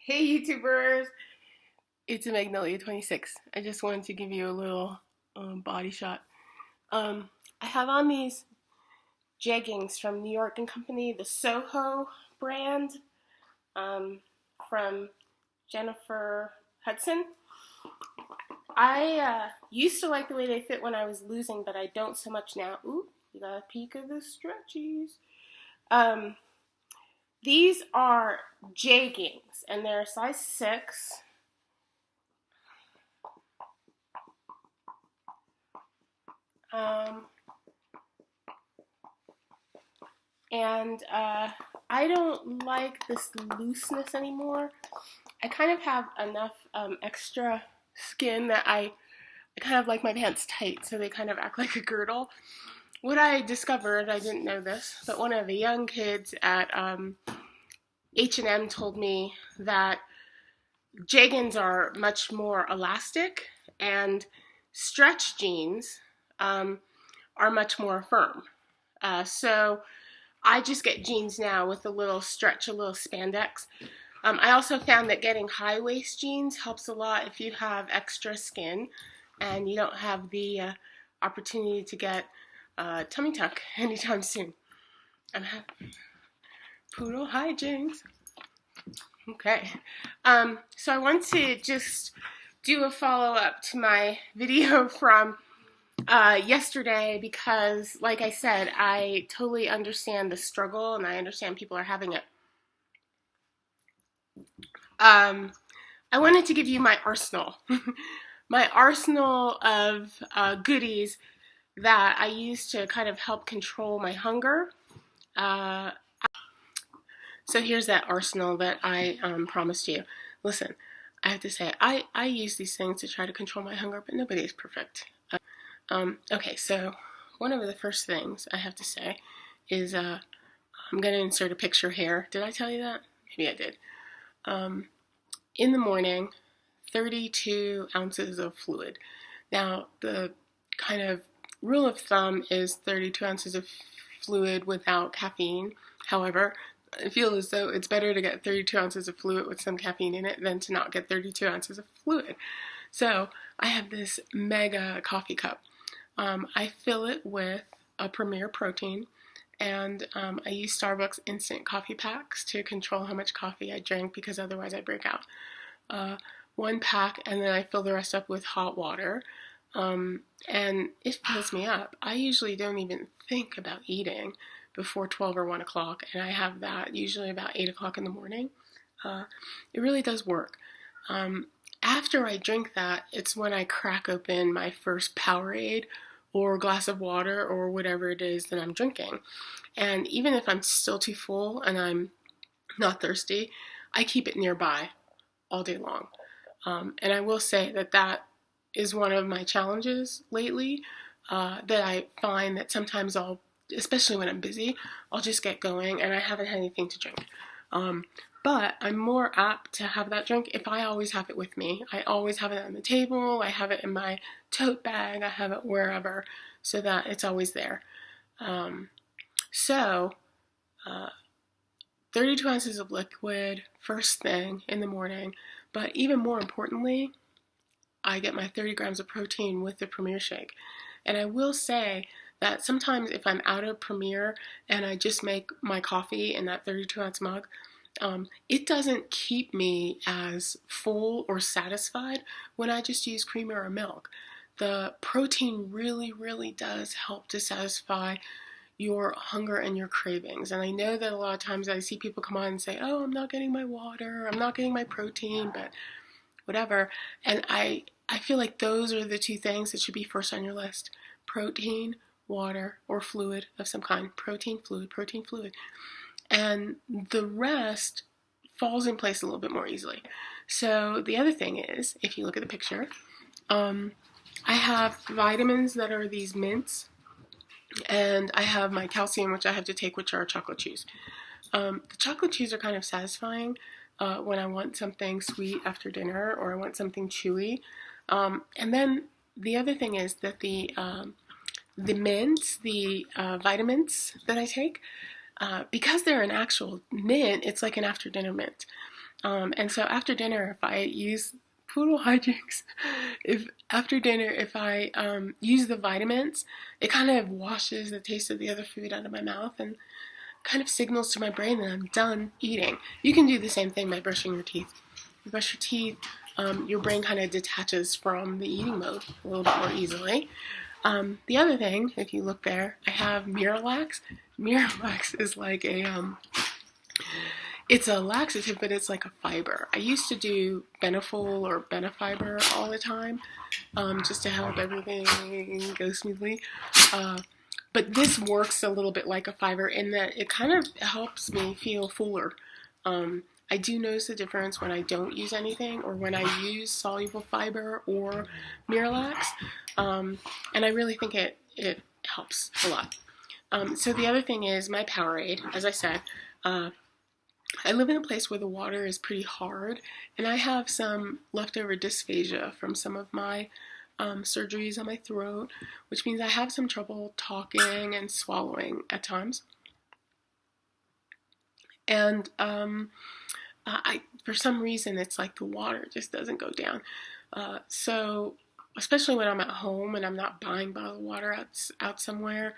Hey YouTubers, it's a Magnolia 26. I just wanted to give you a little body shot. I have on these jeggings from New York and Company, the Soho brand from Jennifer Hudson. I used to like the way they fit when I was losing, but I don't so much now. Ooh, you got a peek of the stretchies. Um, these are jeggings, and they're a size 6. Um, and I don't like this looseness anymore. I kind of have enough extra skin that I kind of like my pants tight, so they kind of act like a girdle. What I discovered, I didn't know this, but one of the young kids at H&M told me that jeggings are much more elastic and stretch jeans are much more firm. So I just get jeans now with a little stretch, a little spandex. I also found that getting high waist jeans helps a lot if you have extra skin and you don't have the opportunity to get tummy tuck anytime soon. I'm happy. Poodle hijinks. Okay. So I want to just do a follow-up to my video from yesterday because, like I said, I totally understand the struggle and I understand people are having it. I wanted to give you my arsenal, my arsenal of goodies that I use to kind of help control my hunger. So here's that arsenal that I promised you. Listen, I have to say, I use these things to try to control my hunger, but nobody is perfect. Okay, so one of the first things I have to say is I'm going to insert a picture here. Did I tell you that? Maybe I did. In the morning, 32 ounces of fluid. Now, the kind of rule of thumb is 32 ounces of fluid without caffeine. However, I feel as though it's better to get 32 ounces of fluid with some caffeine in it than to not get 32 ounces of fluid. So I have this mega coffee cup. I fill it with a Premier protein, and I use Starbucks instant coffee packs to control how much coffee I drink because otherwise I break out. One pack, and then I fill the rest up with hot water, and it fills me up. I usually don't even think about eating before 12 or 1 o'clock, and I have that usually about 8 o'clock in the morning. It really does work. After I drink that, it's when I crack open my first Powerade or glass of water or whatever it is that I'm drinking. And even if I'm still too full and I'm not thirsty, I keep it nearby all day long. And I will say that that is one of my challenges lately, that I find that sometimes I'll, especially when I'm busy, I'll just get going and I haven't had anything to drink. But I'm more apt to have that drink if I always have it with me. I always have it on the table, I have it in my tote bag, I have it wherever, so that it's always there. 32 ounces of liquid first thing in the morning, but even more importantly, I get my 30 grams of protein with the Premier shake. And I will say that sometimes if I'm out of Premier and I just make my coffee in that 32 ounce mug, it doesn't keep me as full or satisfied when I just use creamer or milk. The protein really, really does help to satisfy your hunger and your cravings. And I know that a lot of times I see people come on and say, oh, I'm not getting my water, I'm not getting my protein, but whatever. And I feel like those are the two things that should be first on your list. Protein, water, or fluid of some kind. Protein, fluid, protein, fluid. And the rest falls in place a little bit more easily. So the other thing is, if you look at the picture, I have vitamins that are these mints, and I have my calcium, which I have to take, which are chocolate chews. The chocolate chews are kind of satisfying when I want something sweet after dinner or I want something chewy. And then the other thing is that the mints, the vitamins that I take, because they're an actual mint, it's like an after dinner mint. And so after dinner, if I use poodle hijinks, if after dinner, if I use the vitamins, it kind of washes the taste of the other food out of my mouth and kind of signals to my brain that I'm done eating. You can do the same thing by brushing your teeth. You brush your teeth, your brain kind of detaches from the eating mode a little bit more easily. The other thing, if you look there, I have Miralax. Miralax is like it's a laxative, but it's like a fiber. I used to do Beneful or Benefiber all the time, just to help everything go smoothly. But this works a little bit like a fiber in that it kind of helps me feel fuller. I do notice the difference when I don't use anything or when I use soluble fiber or Miralax, and I really think it helps a lot. So the other thing is my Powerade. As I said, I live in a place where the water is pretty hard, and I have some leftover dysphagia from some of my surgeries on my throat, which means I have some trouble talking and swallowing at times. And for some reason, it's like the water just doesn't go down. So, especially when I'm at home and I'm not buying bottled water out somewhere,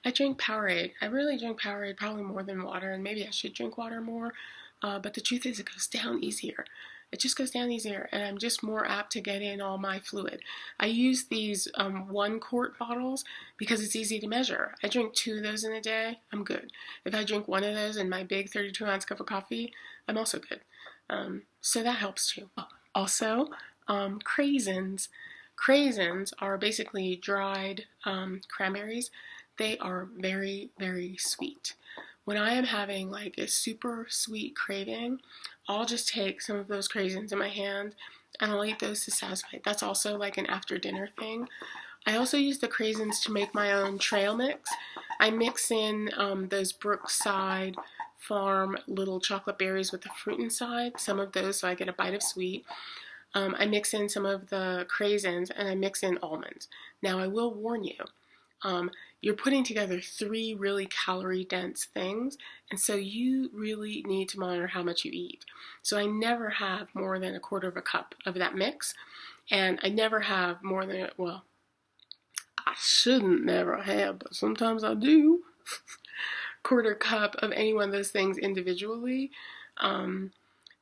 I drink Powerade. I really drink Powerade probably more than water, and maybe I should drink water more. But the truth is, it goes down easier. It just goes down easier, and I'm just more apt to get in all my fluid. I use these 1-quart bottles because it's easy to measure. I drink 2 of those in a day, I'm good. If I drink 1 of those in my big 32-ounce cup of coffee, I'm also good. So that helps too. Also, craisins. Craisins are basically dried cranberries. They are very, very sweet. When I am having like a super sweet craving, I'll just take some of those craisins in my hand and I'll eat those to satisfy. That's also like an after dinner thing. I also use the craisins to make my own trail mix. I mix in those Brookside Farm little chocolate berries with the fruit inside, some of those so I get a bite of sweet. I mix in some of the craisins and I mix in almonds. Now I will warn you, you're putting together 3 really calorie-dense things, and so you really need to monitor how much you eat. So I never have more than 1/4 cup of that mix, and I never have more than, well, I shouldn't never have, but sometimes I do, 1/4 cup of any one of those things individually.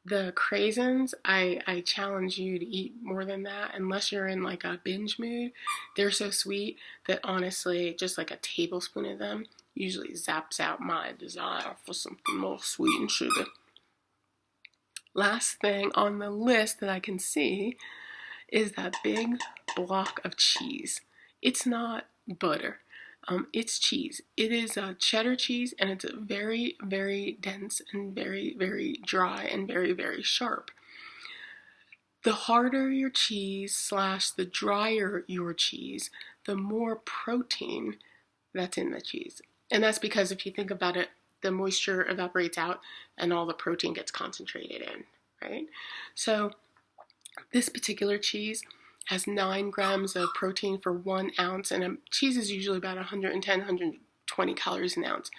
The craisins, I challenge you to eat more than that unless you're in like a binge mood. They're so sweet that honestly, just like a tablespoon of them usually zaps out my desire for something more sweet and sugar. Last thing on the list that I can see is that big block of cheese. It's not butter. It's cheese. It is cheddar cheese, and it's very, very dense and very, very dry and very, very sharp. The harder your cheese / the drier your cheese, the more protein that's in the cheese. And that's because if you think about it, the moisture evaporates out and all the protein gets concentrated in, right? So this particular cheese has 9 grams of protein for 1 ounce, and cheese is usually about 110, 120 calories an ounce.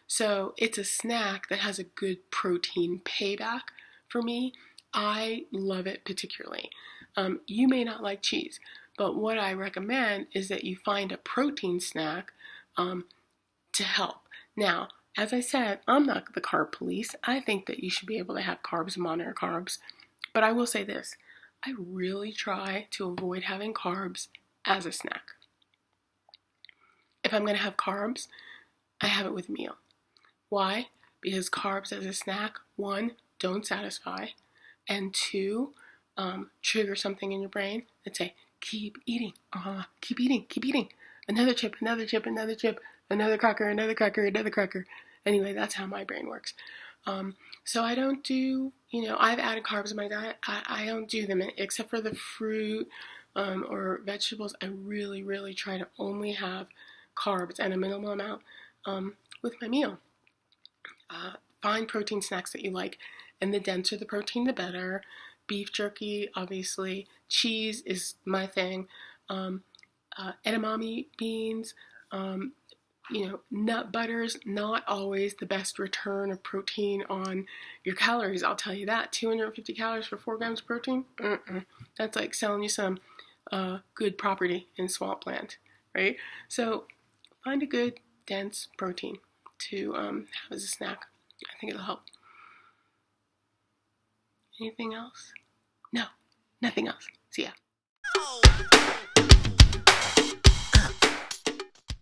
So it's a snack that has a good protein payback for me. I love it particularly. You may not like cheese, but what I recommend is that you find a protein snack to help. Now, as I said, I'm not the carb police. I think that you should be able to have carbs and monitor carbs. But I will say this. I really try to avoid having carbs as a snack. If I'm going to have carbs, I have it with a meal. Why? Because carbs as a snack, 1, don't satisfy, and 2, trigger something in your brain that say, keep eating, keep eating, keep eating. Another chip, another chip, another chip, another cracker, another cracker, another cracker. Anyway, that's how my brain works. So I don't do, I've added carbs in my diet. I don't do them except for the fruit or vegetables. I really, really try to only have carbs and a minimal amount with my meal. Find protein snacks that you like, and the denser the protein, the better. Beef jerky, obviously. Cheese is my thing. Edamame beans, Nut butter's not always the best return of protein on your calories. I'll tell you that. 250 calories for 4 grams of protein? That's like selling you some good property in swampland, right? So find a good, dense protein to have as a snack. I think it'll help. Anything else? No, nothing else. See ya.